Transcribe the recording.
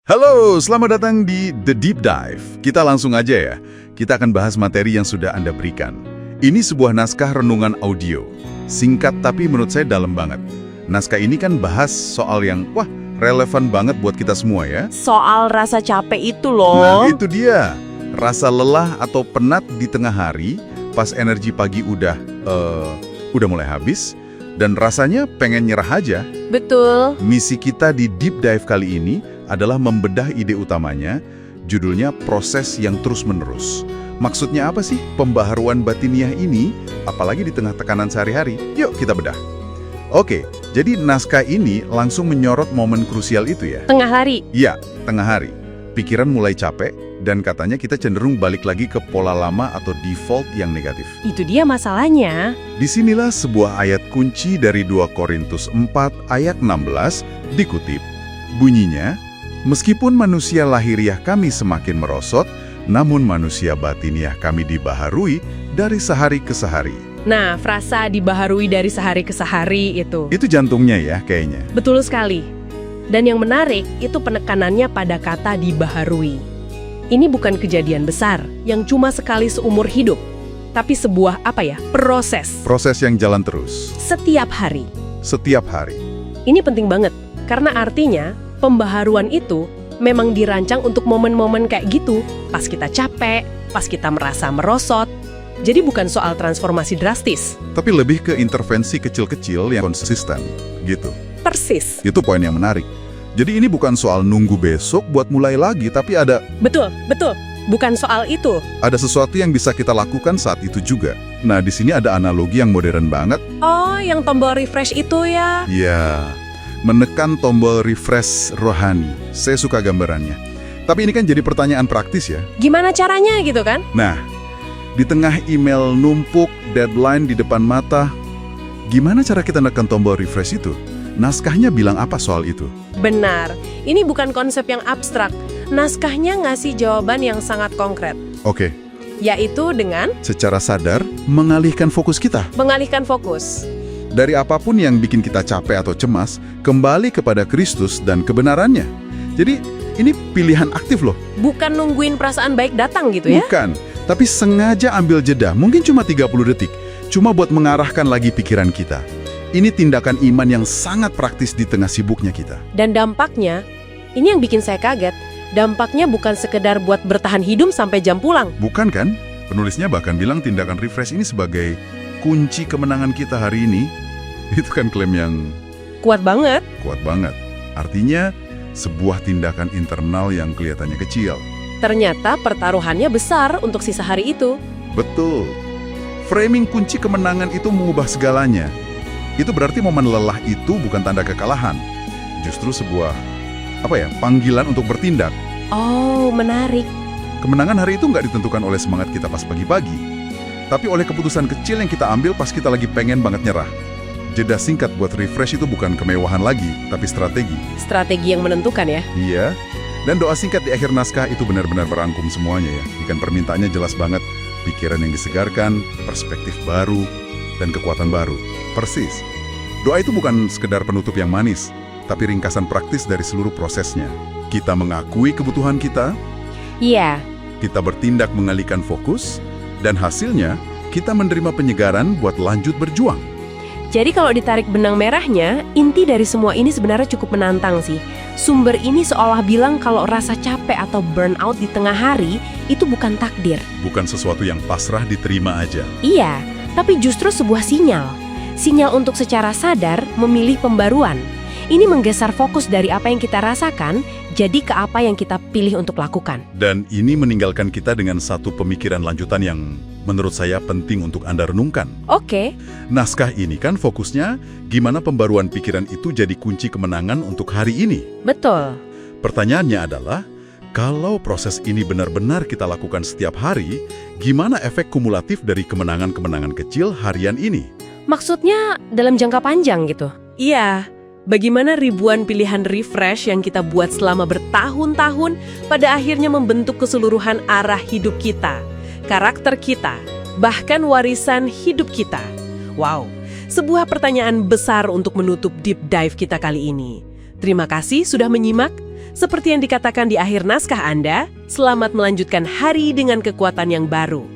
Halo, selamat datang di The Deep Dive. Kita langsung aja ya. Kita akan bahas materi yang sudah Anda berikan. Ini sebuah naskah renungan audio. Singkat tapi menurut saya dalam banget. Naskah ini kan bahas soal yang, relevan banget buat kita semua ya. Soal rasa capek itu loh. Nah, itu dia. Rasa lelah atau penat di tengah hari, pas energi pagi udah mulai habis, dan rasanya pengen nyerah aja. Betul. Misi kita di Deep Dive kali ini adalah membedah ide utamanya, judulnya proses yang terus-menerus. Maksudnya apa sih pembaharuan batiniah ini, apalagi di tengah tekanan sehari-hari? Yuk kita bedah. Oke, jadi naskah ini langsung menyorot momen krusial itu ya? Tengah hari. Iya, tengah hari. Pikiran mulai capek, dan katanya kita cenderung balik lagi ke pola lama atau default yang negatif. Itu dia masalahnya. Disinilah sebuah ayat kunci dari 2 Korintus 4 ayat 16 dikutip. Bunyinya, meskipun manusia lahiriah kami semakin merosot, namun manusia batiniah kami dibaharui dari sehari ke sehari. Nah, frasa dibaharui dari sehari ke sehari itu. Itu jantungnya ya kayaknya. Betul sekali. Dan yang menarik itu penekanannya pada kata dibaharui. Ini bukan kejadian besar yang cuma sekali seumur hidup, tapi sebuah proses. Proses yang jalan terus. Setiap hari. Setiap hari. Ini penting banget, karena artinya pembaharuan itu memang dirancang untuk momen-momen kayak gitu, pas kita capek, pas kita merasa merosot. Jadi bukan soal transformasi drastis. Tapi lebih ke intervensi kecil-kecil yang konsisten, gitu. Persis. Itu poin yang menarik. Jadi ini bukan soal nunggu besok buat mulai lagi, tapi ada Betul. Bukan soal itu. sesuatu yang bisa kita lakukan saat itu juga. Nah, di sini ada analogi yang modern banget. Oh, yang tombol refresh itu ya? Ya, menekan tombol refresh rohani. Saya suka gambarannya. Tapi ini kan jadi pertanyaan praktis ya. Gimana caranya gitu kan? Nah, di tengah email numpuk, deadline di depan mata, gimana cara kita menekan tombol refresh itu? Naskahnya bilang apa soal itu? Benar. Ini bukan konsep yang abstrak. Naskahnya ngasih jawaban yang sangat konkret. Oke, Yaitu dengan secara sadar mengalihkan fokus kita. mengalihkan fokus. Dari apapun yang bikin kita capek atau cemas, kembali kepada Kristus dan kebenarannya. Jadi, ini pilihan aktif loh. Bukan nungguin perasaan baik datang gitu ya? Bukan, tapi sengaja ambil jeda, mungkin cuma 30 detik, cuma buat mengarahkan lagi pikiran kita. Ini tindakan iman yang sangat praktis di tengah sibuknya kita. Dan dampaknya, ini yang bikin saya kaget. Dampaknya bukan sekedar buat bertahan hidup sampai jam pulang. Bukan kan? Penulisnya bahkan bilang tindakan refresh ini sebagai kunci kemenangan kita hari ini. Itu kan klaim yang Kuat banget. kuat banget. Artinya, sebuah tindakan internal yang kelihatannya kecil. Ternyata pertaruhannya besar untuk sisa hari itu. Betul. Framing kunci kemenangan itu mengubah segalanya. Itu berarti momen lelah itu bukan tanda kekalahan. Justru sebuah, panggilan untuk bertindak. Oh, menarik. Kemenangan hari itu nggak ditentukan oleh semangat kita pas pagi-pagi, tapi oleh keputusan kecil yang kita ambil pas kita lagi pengen banget nyerah. Jeda singkat buat refresh itu bukan kemewahan lagi, tapi strategi. Strategi yang menentukan ya. Iya, dan doa singkat di akhir naskah itu benar-benar merangkum semuanya ya. Ikan permintaannya jelas banget, pikiran yang disegarkan, perspektif baru, dan kekuatan baru. Persis. Doa itu bukan sekedar penutup yang manis, tapi ringkasan praktis dari seluruh prosesnya. Kita mengakui kebutuhan kita, Iya. kita bertindak mengalihkan fokus, dan hasilnya kita menerima penyegaran buat lanjut berjuang. Jadi kalau ditarik benang merahnya, inti dari semua ini sebenarnya cukup menantang sih. Sumber ini seolah bilang kalau rasa capek atau burnout di tengah hari itu bukan takdir. Bukan sesuatu yang pasrah diterima aja. Iya, tapi justru sebuah sinyal. Sinyal untuk secara sadar memilih pembaruan. Ini menggeser fokus dari apa yang kita rasakan, jadi ke apa yang kita pilih untuk lakukan. Dan ini meninggalkan kita dengan satu pemikiran lanjutan yang menurut saya penting untuk Anda renungkan. Oke, Naskah ini kan fokusnya gimana pembaruan pikiran itu jadi kunci kemenangan untuk hari ini. betul. Pertanyaannya adalah, kalau proses ini benar-benar kita lakukan setiap hari, gimana efek kumulatif dari kemenangan-kemenangan kecil harian ini? Maksudnya dalam jangka panjang gitu? Iya. Bagaimana ribuan pilihan refresh yang kita buat selama bertahun-tahun pada akhirnya membentuk keseluruhan arah hidup kita, karakter kita, bahkan warisan hidup kita. Wow, sebuah pertanyaan besar untuk menutup deep dive kita kali ini. Terima kasih sudah menyimak. Seperti yang dikatakan di akhir naskah Anda, selamat melanjutkan hari dengan kekuatan yang baru.